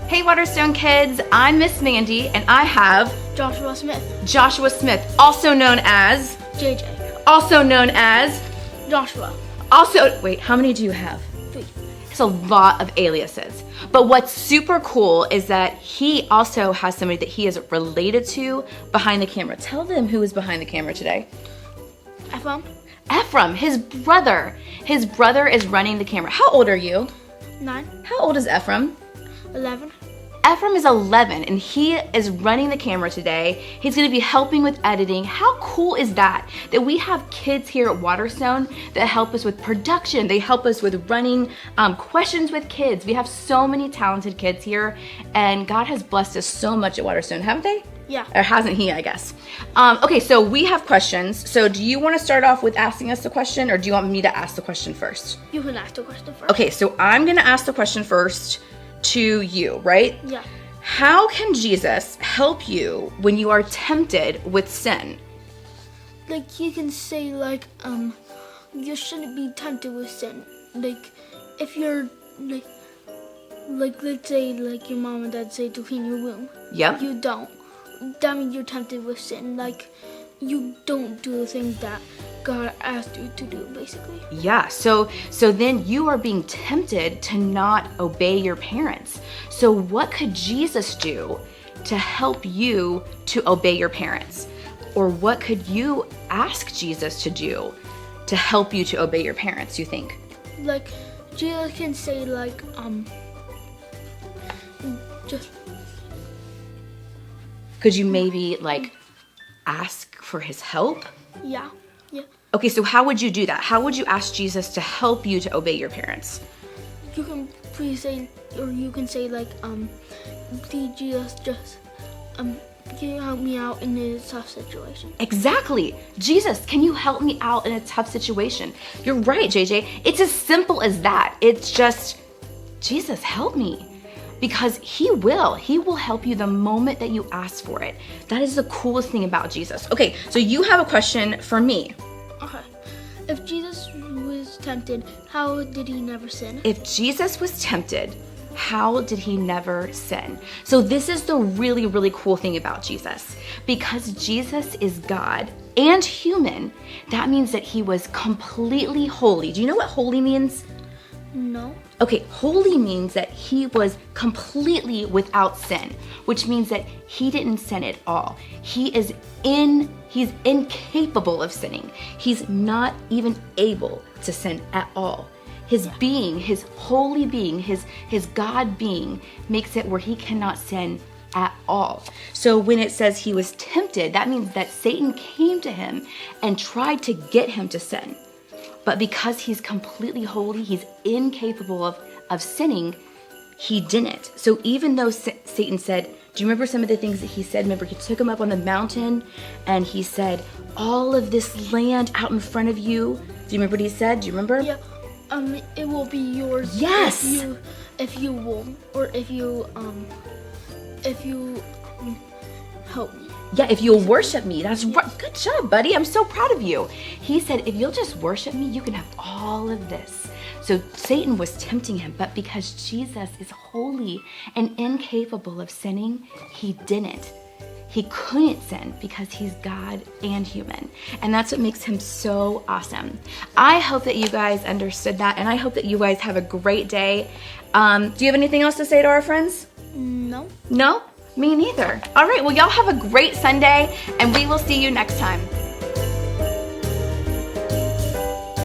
Hey Waterstone kids, I'm Miss Mandy and I have Joshua Smith. Joshua Smith, also known as, JJ. also known as, Joshua. also, wait, how many do you have? 3. It's a lot of aliases. But what's super cool is that he also has somebody that he is related to behind the camera. Tell them who is behind the camera today. Ephraim. Ephraim, his brother. His brother is running the camera. How old are you? 9. How old is Ephraim? 11. Ephraim is 11 and he is running the camera today. He's gonna be helping with editing. How cool is that? That we have kids here at Waterstone that help us with production. They help us with running questions with kids. We have so many talented kids here and God has blessed us so much at Waterstone, haven't they? Yeah. Or hasn't he, I guess. Okay, so we have questions. So do you wanna start off with asking us the question or do you want me to ask the question first? You can ask the question first. Okay, so I'm gonna ask the question first to you, right? Yeah. How can Jesus help you when you are tempted with sin? Like you can say you shouldn't be tempted with sin. Like if you're like let's say like your mom and dad say to clean your room. Yep. You don't. That means you're tempted with sin. Like you don't do the things that God asked you to do, basically. Yeah, so then you are being tempted to not obey your parents. So what could Jesus do to help you to obey your parents? Or what could you ask Jesus to do to help you to obey your parents, you think? Like Jesus can say just Could you maybe ask for his help? yeah. Okay, so how would you do that? How would you ask Jesus to help you to obey your parents? You can please say, or you can say please Jesus, just can you help me out in this tough situation? Exactly. Jesus, can you help me out in a tough situation? You're right, JJ. It's as simple as that. It's just, Jesus, help me. Because he will help you the moment that you ask for it. That is the coolest thing about Jesus. Okay, so you have a question for me. Okay. If Jesus was tempted, how did he never sin? If Jesus was tempted, how did he never sin? So this is the really, really cool thing about Jesus. Because Jesus is God and human, that means that he was completely holy. Do you know what holy means? No. Okay, holy means that he was completely without sin, which means that he didn't sin at all. He's incapable of sinning. He's not even able to sin at all. His being, his holy being, his God being makes it where he cannot sin at all. So when it says he was tempted, that means that Satan came to him and tried to get him to sin. But because he's completely holy, he's incapable of sinning, he didn't. So even though Satan said, do you remember some of the things that he said? Remember, he took him up on the mountain and he said, all of this land out in front of you. Do you remember what he said? Do you remember? Yeah. It will be yours. Yes. If you will, or if you help me. Yeah, if you'll worship me. That's right. Good job, buddy. I'm so proud of you. He said, if you'll just worship me, you can have all of this. So Satan was tempting him, but because Jesus is holy and incapable of sinning, he didn't. He couldn't sin because he's God and human. And that's what makes him so awesome. I hope that you guys understood that, and I hope that you guys have a great day. Do you have anything else to say to our friends? No. No? Me neither. All right, well, y'all have a great Sunday, and we will see you next time.